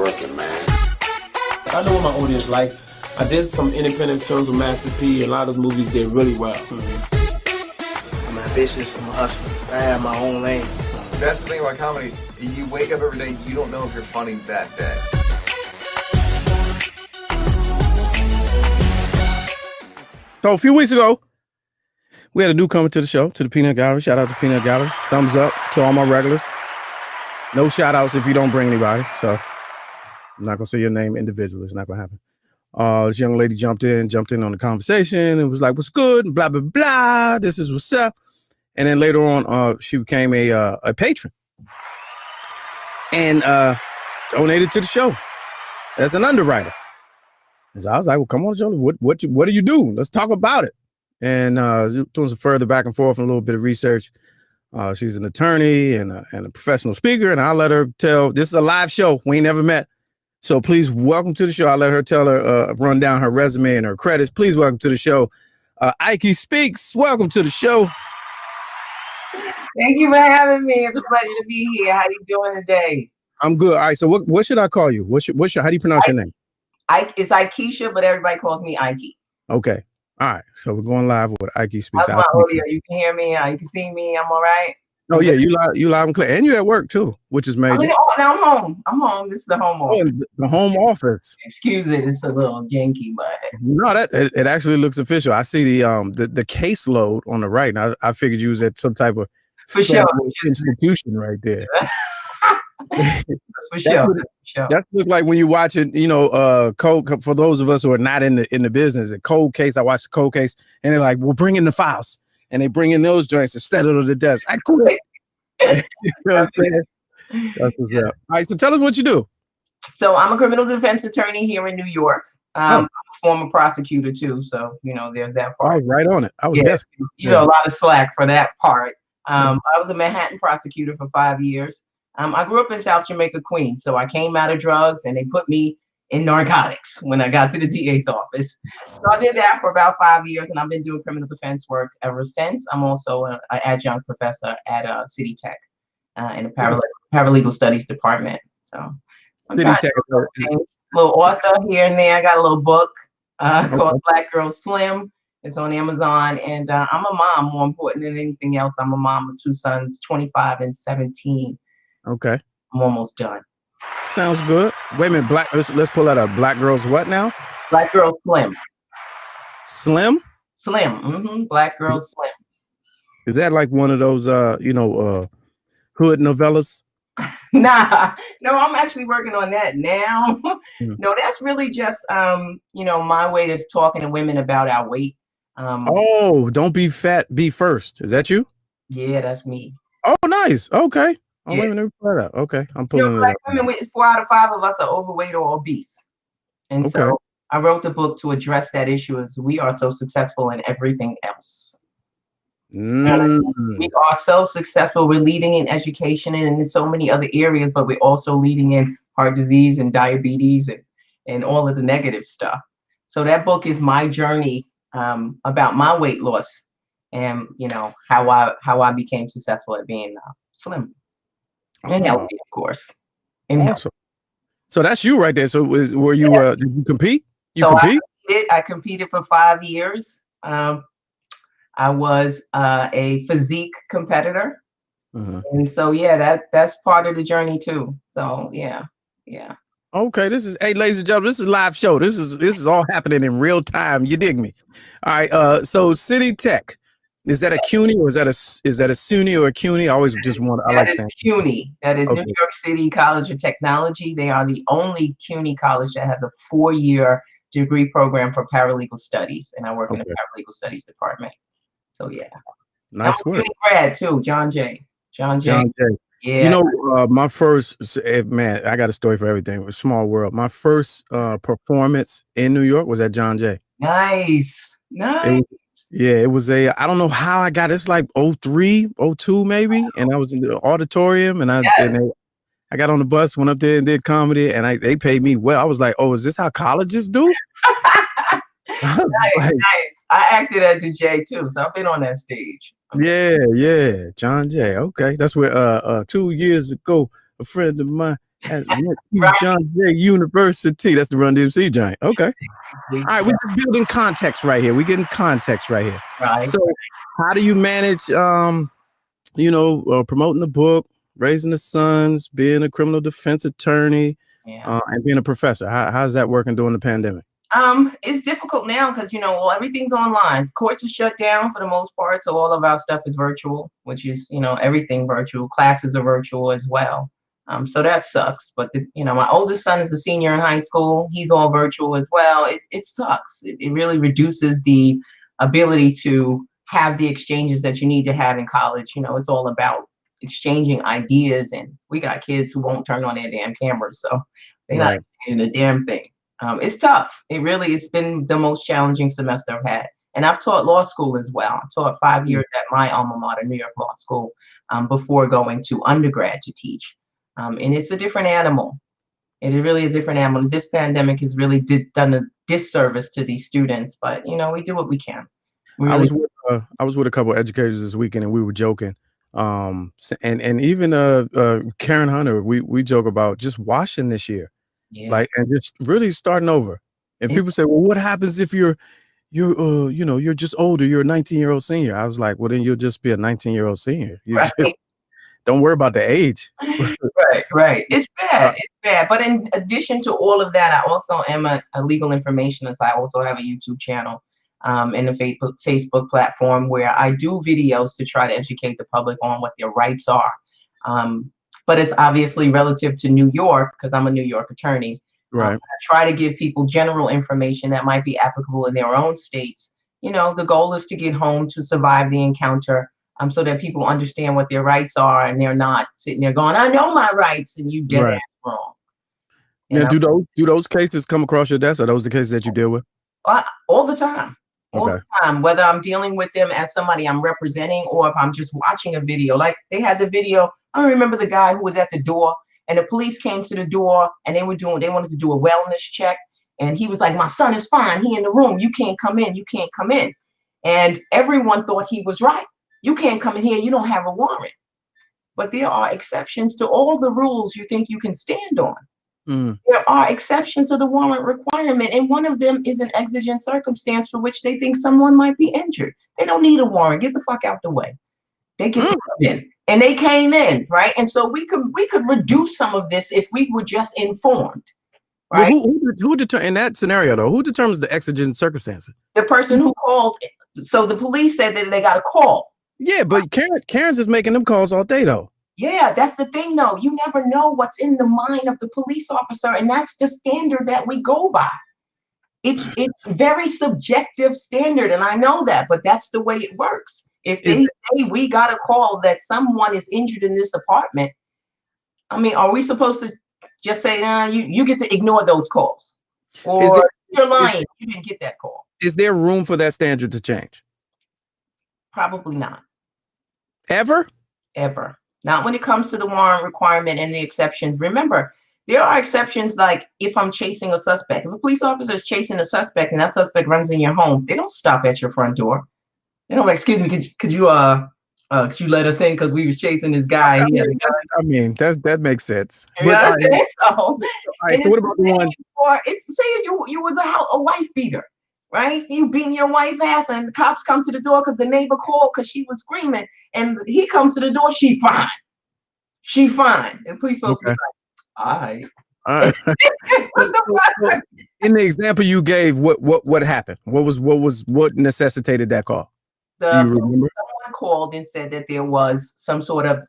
working, man. I know what my audience like. I did some independent films with Master P, and a lot of those movies did really well. I'm ambitious, I'm a hustler. I have my own lane. That's the thing about comedy. You wake up every day, you don't know if you're funny that day. So a few weeks ago, we had a newcomer to the show, to the Peanut Gallery. Shout out to Peanut Gallery. Thumbs up to all my regulars. No shout outs if you don't bring anybody. So I'm not going to say your name individually. It's not going to happen. This young lady jumped in on the conversation and was like, what's good? And blah, blah, blah. This is what's up. And then later on, she became a patron and donated to the show as an underwriter. And so I was like, well, come on, Jolie, what do you do? Let's talk about it. And doing some further back and forth and a little bit of research. She's an attorney and a professional speaker. And I'll let her tell, this is a live show. We ain't never met. So please welcome to the show. I'll let her tell her, run down her resume and her credits. Please welcome to the show, Ikie Speaks. Welcome to the show. Thank you for having me. It's a pleasure to be here. How you doing today? I'm good. All right. So what should I call you? How do you pronounce your name? It's Ikiesha, but everybody calls me Ikie. Okay. All right. So we're going live with Ikie Speaks. How's my audio? You can hear me. You can see me. I'm all right. Oh yeah, you live and clear, and you at work too, which is major. Now I'm home. I'm home. This is the home office. Oh, the home office. Excuse it. It's a little janky, but no, it actually looks official. I see the caseload on the right, and I figured you was at some type of for sure institution right there. For sure. That's look like when you watch it, cold. For those of us who are not in the business, a cold case. I watched the cold case, and they're like, "We'll bring in the files," and they bring in those joints instead of the desk. I quit. You know what I'm saying? That's what's up. All right, so tell us what you do. So I'm a criminal defense attorney here in New York. I'm a former prosecutor too, so there's that part. I was right on it. I was guessing. A lot of slack for that part. I was a Manhattan prosecutor for 5 years. I grew up in South Jamaica, Queens, so I came out of drugs and they put me in narcotics when I got to the DA's office. So I did that for about 5 years, and I've been doing criminal defense work ever since. I'm also an adjunct professor at City Tech in the paralegal studies department. So I'm City Tech, a little author here and there. I got a little book called Black Girl Slim. It's on Amazon, and I'm a mom. More important than anything else, I'm a mom of 2 sons, 25 and 17. Okay. I'm almost done. Sounds good. Wait a minute, let's pull that up. Black Girls what now? Black Girl Slim. Slim? Slim. Black Girl Slim. Is that like one of those hood novellas? Nah. No, I'm actually working on that now. No, that's really just my way of talking to women about our weight. Don't be fat, be first. Is that you? Yeah, that's me. Oh, nice. Okay. I'm waiting to pull that up. Okay, I'm pulling it up. Women, 4 out of 5 of us are overweight or obese, and so I wrote the book to address that issue. As we are so successful in everything else, we are so successful. We're leading in education and in so many other areas, but we're also leading in heart disease and diabetes and all of the negative stuff. So that book is my journey about my weight loss and how I became successful at being slim. And healthy, of course. Awesome. So that's you right there. So were you did you compete? I competed for 5 years. I was a physique competitor. And so that's part of the journey too. So yeah. Okay, ladies and gentlemen, this is a live show. This is all happening in real time. You dig me? All right. So City Tech. Is that a CUNY or is that a SUNY or a CUNY? I always just I like saying CUNY. That is New York City College of Technology. They are the only CUNY college that has a 4-year degree program for paralegal studies, and I work in the paralegal studies department. So nice work. Grad too, John J. Yeah. My first man, I got a story for everything. It's a small world. My first performance in New York was at John Jay. Nice. It was I don't know how I got it's like 03, 02 maybe, and I was in the auditorium and I got on the bus, went up there and did comedy, and they paid me well. I was like, oh, is this how colleges do? Nice. I acted at the J too, so I've been on that stage. Yeah, John Jay. Okay, that's where 2 years ago a friend of mine That's Right. John Jay University. That's the Run DMC giant. Okay. All right, we're just building context right here. We're getting context right here. Right. So, how do you manage, promoting the book, raising the sons, being a criminal defense attorney, and being a professor? How's that working during the pandemic? It's difficult now because everything's online. Courts are shut down for the most part, so all of our stuff is virtual, which is everything virtual. Classes are virtual as well. So that sucks. But my oldest son is a senior in high school. He's all virtual as well. It sucks. It really reduces the ability to have the exchanges that you need to have in college. It's all about exchanging ideas, and we got kids who won't turn on their damn cameras, so they're not exchanging a damn thing. It's tough. It's been the most challenging semester I've had. And I've taught law school as well. I taught 5 years at my alma mater, New York Law School, before going to undergrad to teach. And it's a different animal. It is really a different animal. This pandemic has really done a disservice to these students, but we do what we can. I was with a couple of educators this weekend, and we were joking. And even Karen Hunter, we joke about just washing this year. Yeah. And just really starting over. And people say, well, what happens if you're just older, you're a 19-year-old senior? I was like, well, then you'll just be a 19-year-old senior. Just don't worry about the age. Right. It's bad. It's bad. But in addition to all of that, I also am a legal informationist. I also have a YouTube channel and a Facebook platform where I do videos to try to educate the public on what their rights are. But it's obviously relative to New York because I'm a New York attorney. Right. I try to give people general information that might be applicable in their own states. The goal is to get home to survive the encounter so that people understand what their rights are and they're not sitting there going, I know my rights, and you dead ass wrong. Now, do those cases come across your desk? Are those the cases that you deal with? All the time. All Okay. the time, whether I'm dealing with them as somebody I'm representing or if I'm just watching a video. Like they had the video, I remember the guy who was at the door and the police came to the door and they wanted to do a wellness check. And he was like, my son is fine. He in the room. You can't come in. You can't come in. And everyone thought he was right. You can't come in here. You don't have a warrant. But there are exceptions to all the rules you think you can stand on. There are exceptions to the warrant requirement, and one of them is an exigent circumstance for which they think someone might be injured. They don't need a warrant. Get the fuck out the way. They get to come in, and they came in, right? And so we could reduce some of this if we were just informed, right? Well, who in that scenario though? Who determines the exigent circumstances? The person who called. So the police said that they got a call. Yeah, but Karen's is making them calls all day though. Yeah, that's the thing though. You never know what's in the mind of the police officer, and that's the standard that we go by. It's very subjective standard, and I know that, but that's the way it works. If they say we got a call that someone is injured in this apartment, I mean, are we supposed to just say, you get to ignore those calls? Or you're lying, you didn't get that call. Is there room for that standard to change? Probably not. Ever? Ever. Not when it comes to the warrant requirement and the exceptions. Remember, there are exceptions like if I'm chasing a suspect. If a police officer is chasing a suspect and that suspect runs in your home, they don't stop at your front door. They don't like, excuse me, could you let us in because we was chasing this guy? I mean, that makes sense. You understand? So what about the one? Or if say you was a wife beater, right? You beating your wife ass, and the cops come to the door because the neighbor called because she was screaming, and he comes to the door. She fine. And police supposed to be like, all right. In the example you gave, what happened? What necessitated that call? Do you remember? Someone called and said that there was some sort of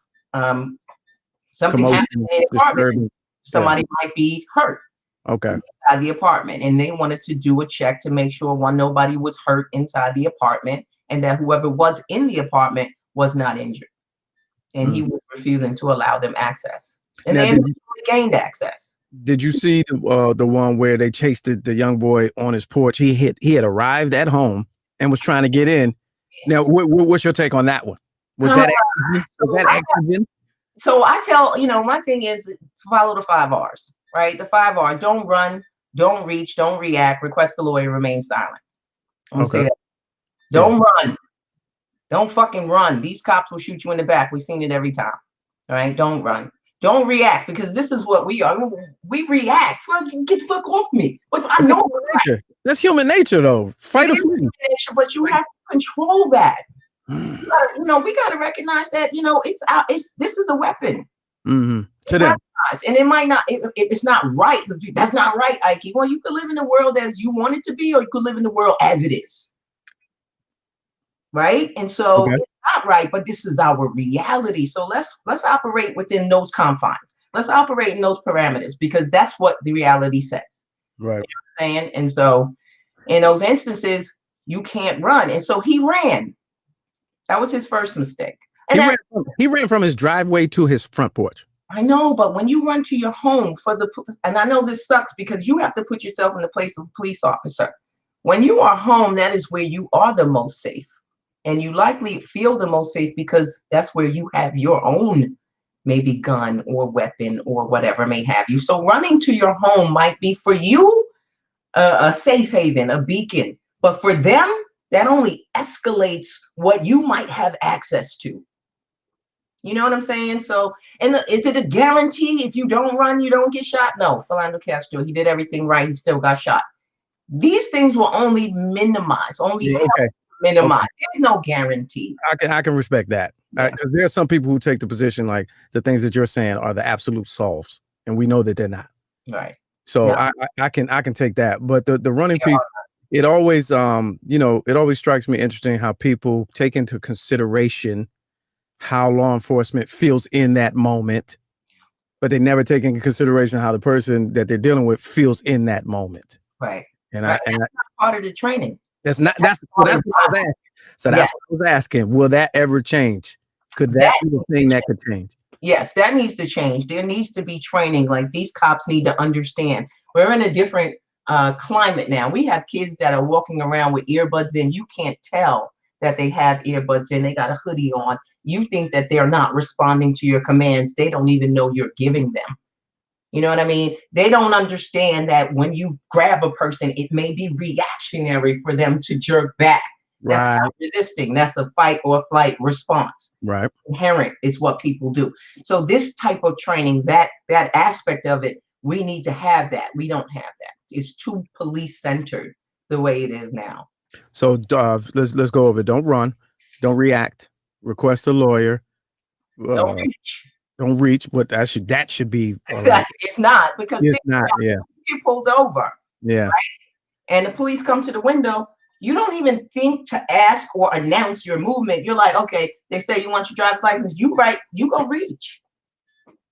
something happening in the apartment. Somebody might be hurt. Okay. Inside the apartment, and they wanted to do a check to make sure nobody was hurt inside the apartment, and that whoever was in the apartment was not injured. And he was refusing to allow them access, and they gained access. Did you see the one where they chased the young boy on his porch? He had arrived at home and was trying to get in. Now, what's your take on that one? Was that accident? So I tell my thing is to follow the 5 R's. Right? The 5 R's: don't run, don't reach, don't react, request the lawyer, remain silent. I'm gonna say that. Don't run. Don't fucking run. These cops will shoot you in the back. We've seen it every time. All right? Don't run. Don't react, because this is what we are. We react. Well, get the fuck off me. But I know that's human nature, though. Fight or flight. But you have to control that. You know, we got to recognize that. You know, this is a weapon. To them. And it might not. It's not right. That's not right, Ikie. Well, you could live in the world as you want it to be, or you could live in the world as it is. Right? And so it's not right, but this is our reality. So let's operate within those confines. Let's operate in those parameters, because that's what the reality says. Right. You know what I'm saying? And so in those instances, you can't run. And so he ran. That was his first mistake. And he ran from his driveway to his front porch. I know, but when you run to your home and I know this sucks because you have to put yourself in the place of a police officer. When you are home, that is where you are the most safe. And you likely feel the most safe because that's where you have your own maybe gun or weapon or whatever may have you. So running to your home might be for you a safe haven, a beacon. But for them, that only escalates what you might have access to. You know what I'm saying? So, and is it a guarantee if you don't run, you don't get shot? No, Philando Castro, he did everything right. He still got shot. These things will only minimize, minimize. There's no guarantees. I can respect that, because there are some people who take the position like the things that you're saying are the absolute solves, and we know that they're not. Right. So I can take that, but the running piece, it always you know, it always strikes me interesting how people take into consideration how law enforcement feels in that moment, but they never take into consideration how the person that they're dealing with feels in that moment. Right. And that's not part of the training. That's what I was asking. So that's what I was asking. Will that ever change? Could that be the thing that could change? Yes, that needs to change. There needs to be training. Like, these cops need to understand we're in a different climate now. We have kids that are walking around with earbuds in. You can't tell that they have earbuds in. They got a hoodie on. You think that they're not responding to your commands. They don't even know you're giving them. You know what I mean? They don't understand that when you grab a person, it may be reactionary for them to jerk back. That's not resisting. That's a fight or flight response. Right. Inherent is what people do. So this type of training, that aspect of it, we need to have that. We don't have that. It's too police centered the way it is now. So let's go over it. Don't run. Don't react. Request a lawyer. Don't reach. Don't reach. But that should be. It's not, because it's not. Yeah. You pulled over. Yeah. Right? And the police come to the window. You don't even think to ask or announce your movement. You're like, okay, they say you want your driver's license. You go reach.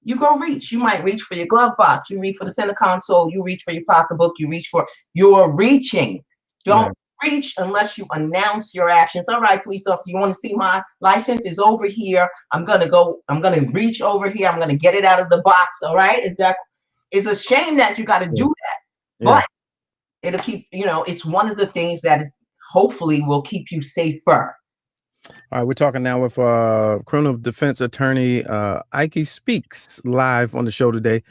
You go reach. You might reach for your glove box. You reach for the center console. You reach for your pocketbook. You're reaching. Don't reach unless you announce your actions. All right, police officer, you want to see my license? Is over here. I'm gonna reach over here. I'm gonna get it out of the box. All right. It's a shame that you got to do that, but it'll keep, it's one of the things that is hopefully will keep you safer. All right, we're talking now with criminal defense attorney Ikie Speaks, live on the show today.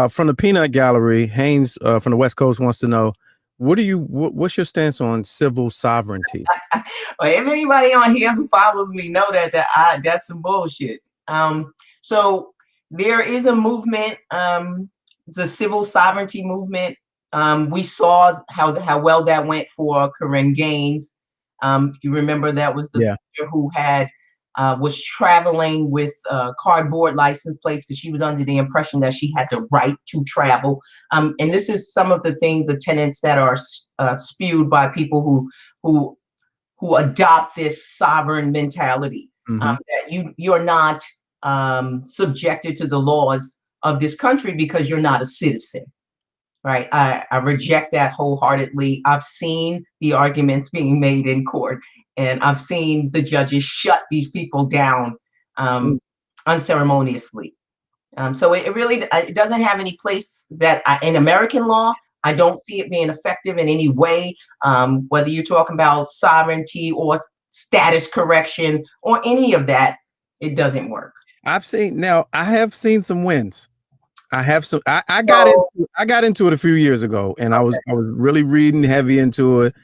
From the Peanut Gallery, Haynes from the West Coast wants to know, what's your stance on civil sovereignty? Well, if anybody on here who follows me know that's some bullshit. So there is a movement, the civil sovereignty movement. We saw how well that went for Corinne Gaines. If you remember, that was the sister who was traveling with cardboard license plates because she was under the impression that she had the right to travel. And this is some of the things, the tenets that are spewed by people who adopt this sovereign mentality, that you're not subjected to the laws of this country because you're not a citizen. Right. I reject that wholeheartedly. I've seen the arguments being made in court, and I've seen the judges shut these people down unceremoniously. So it doesn't have any place in American law. I don't see it being effective in any way, whether you're talking about sovereignty or status correction or any of that. It doesn't work. I have seen some wins. I got into it a few years ago, and I was really reading heavy into it,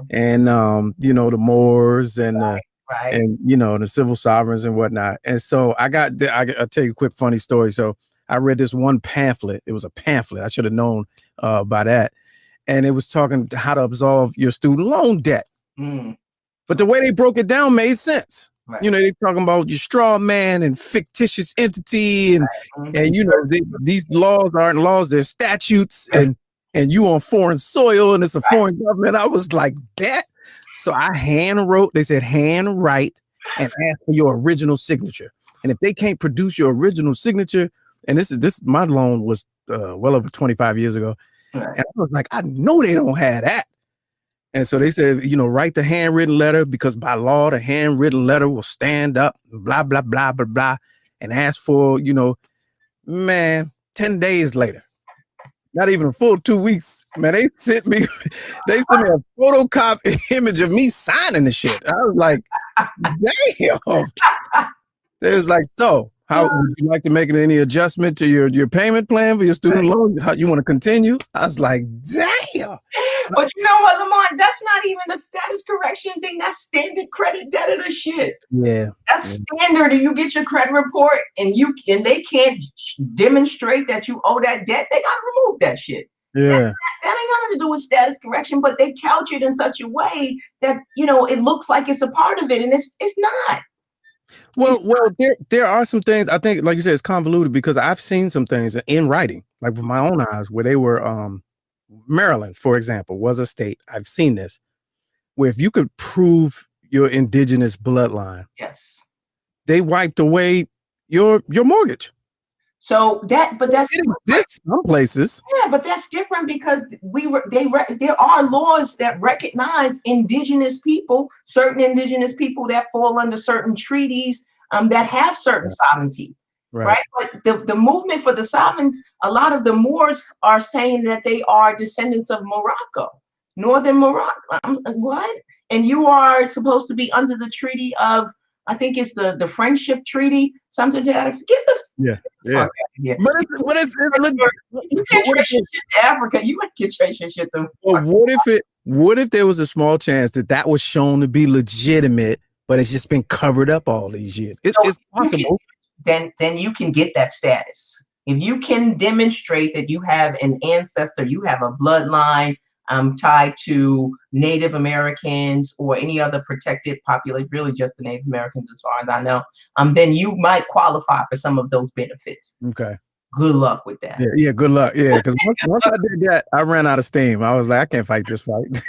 and the Moors and and the civil sovereigns and whatnot. And so I'll tell you a quick funny story. So I read this one pamphlet. It was a pamphlet. I should have known by that. And it was talking how to absolve your student loan debt. But the way they broke it down made sense. Right. You know, they're talking about your straw man and fictitious entity, and and you know, these laws aren't laws, they're statutes, and you on foreign soil, and it's a foreign government. I was like, bet. So I they said hand write and ask for your original signature. And if they can't produce your original signature, and my loan was well over 25 years ago. And I was like, I know they don't have that. And so they said, you know, write the handwritten letter, because by law, the handwritten letter will stand up, blah, blah, blah, blah, blah, and ask for, you know, man, 10 days later, not even a full 2 weeks, man, they sent me a photocopy image of me signing the shit. I was like, damn. They was like, so how would you like to make any adjustment to your payment plan for your student loan? How you want to continue? I was like, damn. But you know what, Lamont? That's not even a status correction thing. That's standard credit debtor shit. Yeah. That's standard. And you get your credit report and they can't demonstrate that you owe that debt. They gotta remove that shit. Yeah. That ain't nothing to do with status correction, but they couch it in such a way that, you know, it looks like it's a part of it, and it's not. Well, there are some things, I think, like you said, it's convoluted, because I've seen some things in writing, like with my own eyes, where they were, Maryland, for example, was a state, I've seen this, where if you could prove your indigenous bloodline, yes, they wiped away your mortgage. So it exists some places. Yeah, but that's different, because there are laws that recognize indigenous people, certain indigenous people that fall under certain treaties that have certain sovereignty. Right. But the movement for the sovereigns, a lot of the Moors are saying that they are descendants of Morocco, northern Morocco. What? And you are supposed to be under the treaty of, I think it's the friendship treaty, something to that. Forget the yeah. But you can't trace your shit to Africa. You can't trace your shit to. Well, what if there was a small chance that was shown to be legitimate, but it's just been covered up all these years? It's possible. Then you can get that status. If you can demonstrate that you have an ancestor, you have a bloodline tied to Native Americans or any other protected population, really just the Native Americans as far as I know, then you might qualify for some of those benefits. Okay. Good luck with that. Yeah, good luck. Yeah, because once I did that, I ran out of steam. I was like, I can't fight this fight.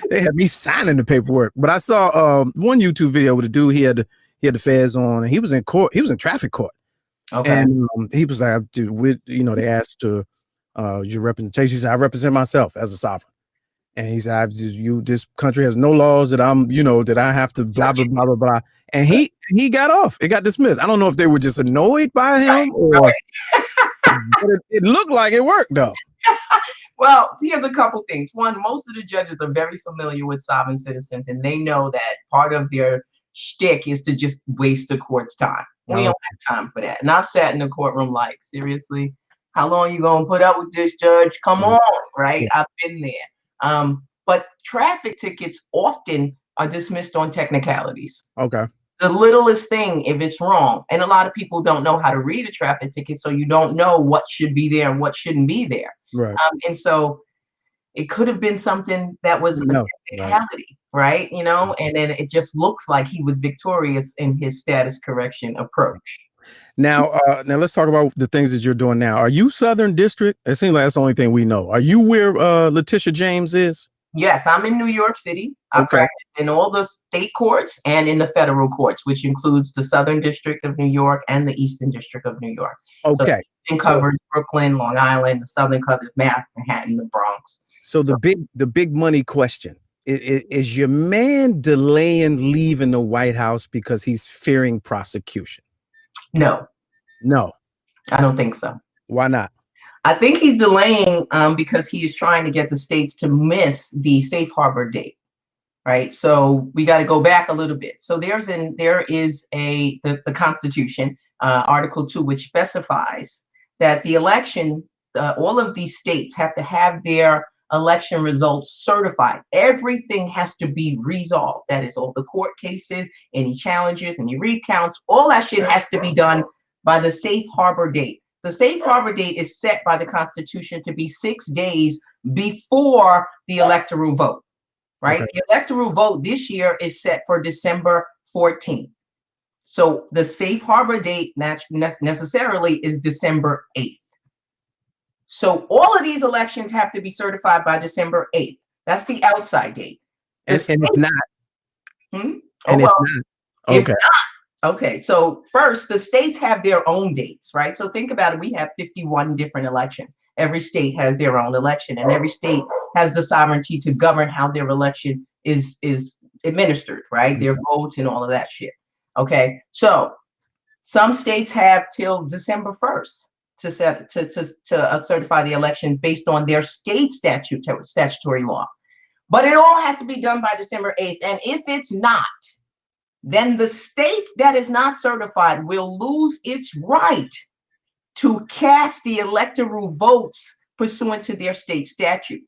they had me signing the paperwork. But I saw one YouTube video with a dude, he had the feds on, and he was in court. He was in traffic court. Okay. And he was like, dude, they asked to your representation. He said, I represent myself as a sovereign. And he said, this country has no laws that that I have to blah, blah, blah, blah, blah. And he got off. It got dismissed. I don't know if they were just annoyed by him or but it looked like it worked though. Well, here's a couple things. One, most of the judges are very familiar with sovereign citizens, and they know that part of their shtick is to just waste the court's time. We don't have time for that. And I've sat in the courtroom like, seriously, how long you gonna put up with this, judge? Come on, right? I've been there. But traffic tickets often are dismissed on technicalities. Okay. The littlest thing, if it's wrong, and a lot of people don't know how to read a traffic ticket, so you don't know what should be there and what shouldn't be there. Right. And so it could have been something that was a technicality, right? You know, and then it just looks like he was victorious in his status correction approach. Now let's talk about the things that you're doing now. Are you Southern District? It seems like that's the only thing we know. Are you where Letitia James is? Yes, I'm in New York City. I practice in all the state courts and in the federal courts, which includes the Southern District of New York and the Eastern District of New York. Okay. So the Eastern covers Brooklyn, Long Island. The Southern covers Manhattan, the Bronx. So the big money question is your man delaying leaving the White House because he's fearing prosecution? No, I don't think so. Why not? I think he's delaying because he is trying to get the states to miss the safe harbor date, right? So we got to go back a little bit. So there is the Constitution, Article 2, which specifies that the election, all of these states have to have their election results certified. Everything has to be resolved. That is all the court cases, any challenges, any recounts, all that shit has to be done by the safe harbor date. The safe harbor date is set by the Constitution to be 6 days before the electoral vote, right? Okay. The electoral vote this year is set for December 14th. So the safe harbor date necessarily is December 8th. So all of these elections have to be certified by December 8th. That's the outside date. And if not, and if not, okay. Okay, so first, the states have their own dates, right? So think about it. We have 51 different elections. Every state has their own election, and every state has the sovereignty to govern how their election is administered, right? Their votes and all of that shit. Okay, so some states have till December 1st to certify the election based on their state statutory law. But it all has to be done by December 8th. And if it's not, then the state that is not certified will lose its right to cast the electoral votes pursuant to their state statute.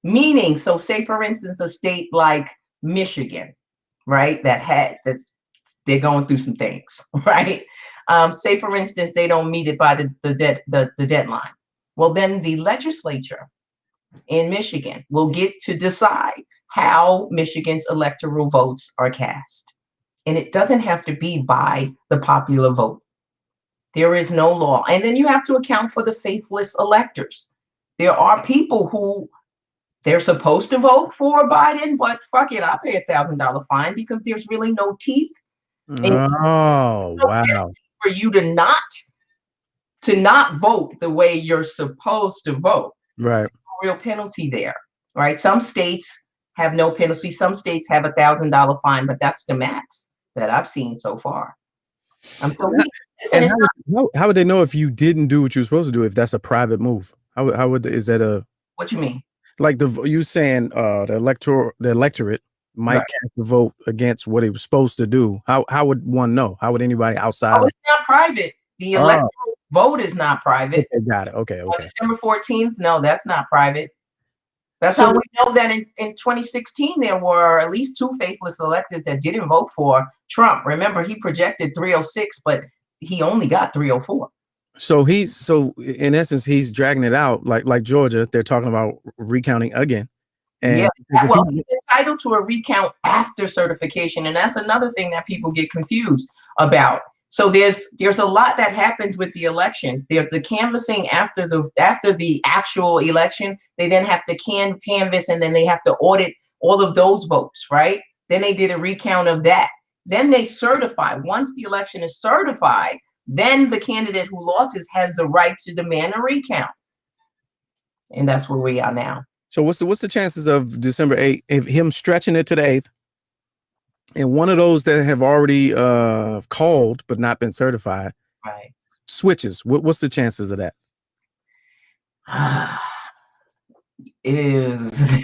Meaning, so say for instance, a state like Michigan, right, they're going through some things, right? Say for instance, they don't meet it by the deadline. Well, then the legislature in Michigan will get to decide how Michigan's electoral votes are cast. And it doesn't have to be by the popular vote. There is no law. And then you have to account for the faithless electors. There are people who they're supposed to vote for Biden, but fuck it, I'll pay $1,000 fine because there's really no teeth. Oh, wow. For you to not vote the way you're supposed to vote. Right. Real penalty there, right? Some states have no penalty. Some states have $1,000 fine, but that's the max that I've seen so far. How would they know if you didn't do what you're supposed to do if that's a private move? How would is that a? What you mean? Like you saying the electorate might cast the vote against what it was supposed to do. How would one know? How would anybody outside? Oh, it's not private. The electoral vote is not private. Okay, got it. Okay. On December 14th, no, that's not private. That's how we know that in 2016 there were at least 2 faithless electors that didn't vote for Trump. Remember, he projected 306, but he only got 304. So in essence he's dragging it out like Georgia. They're talking about recounting again. And well, he's entitled to a recount after certification, and that's another thing that people get confused about. So there's a lot that happens with the election. There's the canvassing after the actual election. They then have to canvass, and then they have to audit all of those votes, right? Then they did a recount of that. Then they certify. Once the election is certified, then the candidate who loses has the right to demand a recount. And that's where we are now. So what's the chances of December 8th, if him stretching it to the 8th, and one of those that have already called but not been certified switches? What's the chances of that? It's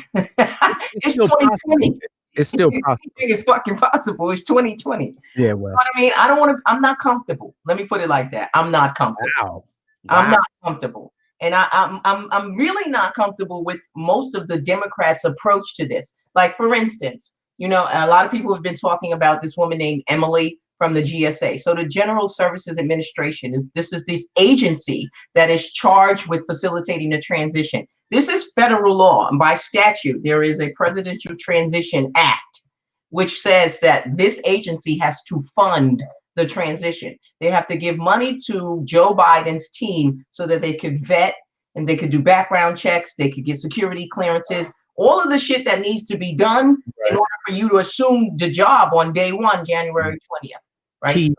2020. It's still possible. It's fucking possible. It's 2020. Yeah, well. You know what I mean? I don't want to. I'm not comfortable. Let me put it like that. I'm not comfortable. Wow. I'm not comfortable. And I'm really not comfortable with most of the Democrats' approach to this. Like, for instance, you know, a lot of people have been talking about this woman named Emily from the GSA. So the General Services Administration is this agency that is charged with facilitating the transition. This is federal law, and by statute, there is a Presidential Transition Act, which says that this agency has to fund the transition. They have to give money to Joe Biden's team so that they could vet and they could do background checks, they could get security clearances, all of the shit that needs to be done in order for you to assume the job on day one, January 20th. Right?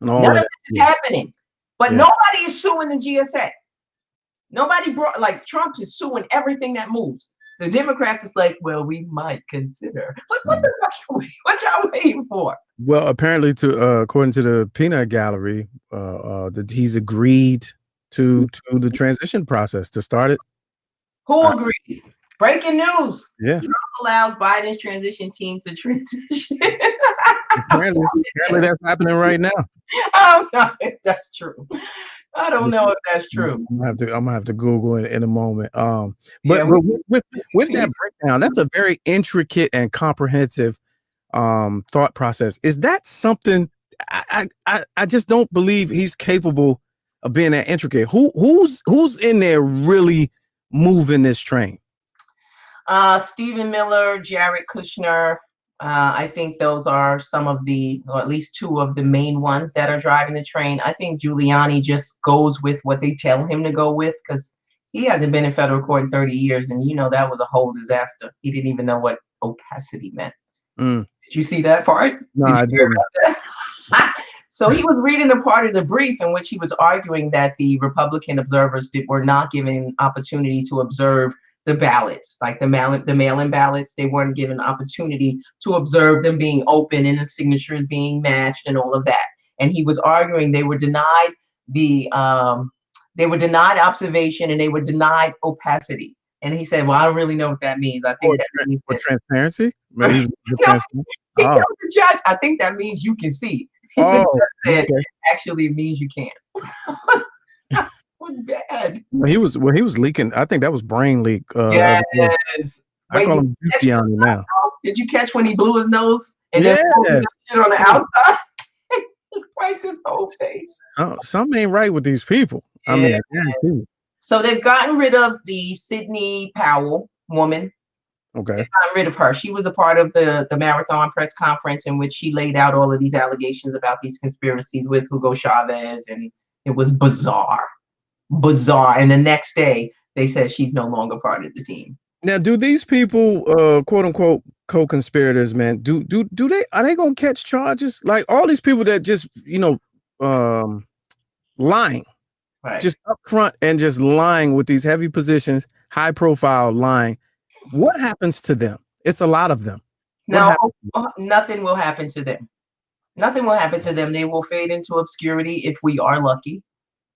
None of this is happening. But nobody is suing the GSA. Nobody like Trump is suing everything that moves. The Democrats is like, well, we might consider. Like, what the fuck? What y'all waiting for? Well, apparently, according to the Peanut Gallery, that he's agreed to the transition process to start it. Who agreed? Breaking news. Yeah. Trump allows Biden's transition team to transition. apparently that's happening right now. I don't know if that's true. I don't know if that's true. I'm gonna have to Google it in a moment. But with that breakdown, that's a very intricate and comprehensive thought process. Is that something I just don't believe he's capable of being that intricate? Who's in there really moving this train? Stephen Miller, Jared Kushner. I think those are some of the, or at least two of the main ones that are driving the train. I think Giuliani just goes with what they tell him to go with, because he hasn't been in federal court in 30 years. And, you know, that was a whole disaster. He didn't even know what opacity meant. Did you see that part? No, I didn't. So he was reading a part of the brief in which he was arguing that the Republican observers were not given opportunity to observe the ballots, like the mail-in ballots. They weren't given opportunity to observe them being open and the signatures being matched and all of that. And he was arguing they were denied observation and they were denied opacity. And he said, "Well, I don't really know what that means. I think that means transparency." He told the judge, "I think that means you can see." The judge said, "Actually, it means you can't." Was bad. He was leaking. I think that was brain leak. Yes. I call him Giuliani now. Did you catch when he blew his nose and then shit on the outside? He wiped his whole face. Something ain't right with these people. Yeah. I mean, so they've gotten rid of the Sidney Powell woman. Okay. They've gotten rid of her. She was a part of the marathon press conference in which she laid out all of these allegations about these conspiracies with Hugo Chavez, and it was bizarre. And the next day they said she's no longer part of the team. Now, do these people, quote unquote, co-conspirators, man, are they gonna catch charges? Like all these people that just, lying, right, just up front and just lying with these heavy positions, high profile lying. What happens to them? It's a lot of them. No, nothing will happen to them. Nothing will happen to them. They will fade into obscurity if we are lucky.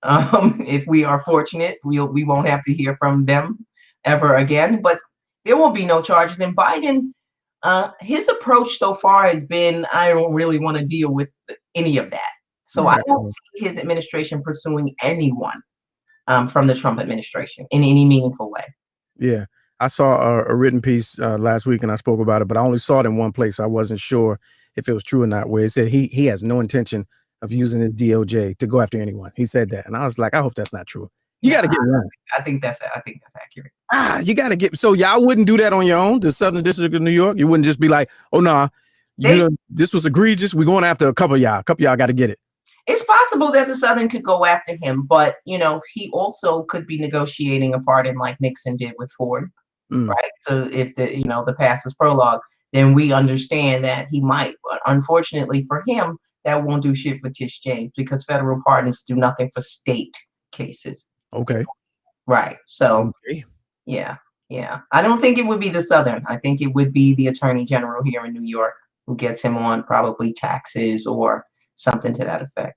If we are fortunate, we won't have to hear from them ever again, but there won't be no charges. And Biden, his approach so far has been, I don't really want to deal with any of that. So I don't see his administration pursuing anyone from the Trump administration in any meaningful way. Yeah, I saw a written piece last week and I spoke about it, but I only saw it in one place. I wasn't sure if it was true or not, where it said he has no intention of using his DOJ to go after anyone. He said that. And I was like, I hope that's not true. You got to get around. I think that's accurate. You got to get, so y'all wouldn't do that on your own, the Southern District of New York? You wouldn't just be like, oh, nah, this was egregious. We're going after a couple of y'all. got to get it. It's possible that the Southern could go after him, but, he also could be negotiating a pardon like Nixon did with Ford, right? So if the past is prologue, then we understand that he might. But unfortunately for him, that won't do shit for Tish James, because federal pardons do nothing for state cases. Okay. Right. So, yeah. I don't think it would be the Southern. I think it would be the Attorney General here in New York who gets him on probably taxes or something to that effect.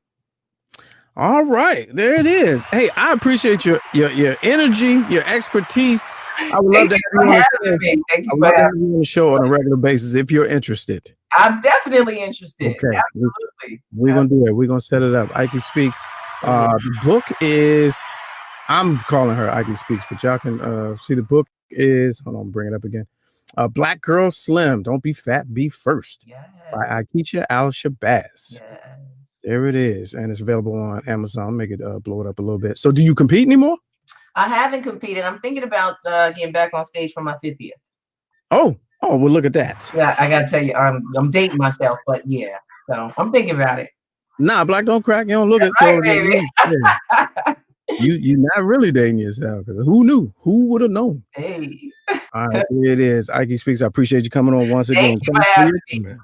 All right, there it is. Hey, I appreciate your energy, your expertise. I would love to have you on the show on a regular basis if you're interested. I'm definitely interested. Okay. Absolutely. We're going to do it. We're going to set it up. Ikie Speaks. The book is, I'm calling her Ikie Speaks, but y'all can see the book is, hold on, bring it up again. Black Girl Slim, Don't Be Fat, Be First. Yes. By Ikiesha Al Shabazz. Yes. There it is. And it's available on Amazon. Make it blow it up a little bit. So do you compete anymore? I haven't competed. I'm thinking about getting back on stage for my 50th. Oh, well, look at that. Yeah, I gotta tell you, I'm dating myself, but yeah, so I'm thinking about it. Nah, black don't crack. You don't look at right, baby. You're not really dating yourself, because who knew? Who would have known? Hey. All right, here it is. Ikie Speaks. I appreciate you coming on once again. Thank you for having me.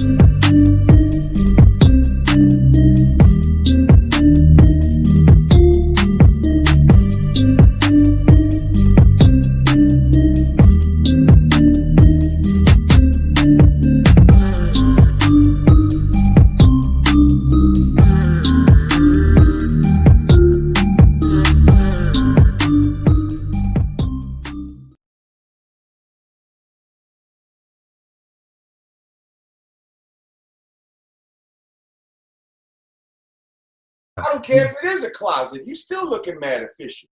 I don't care if it is a closet. You still looking mad efficient.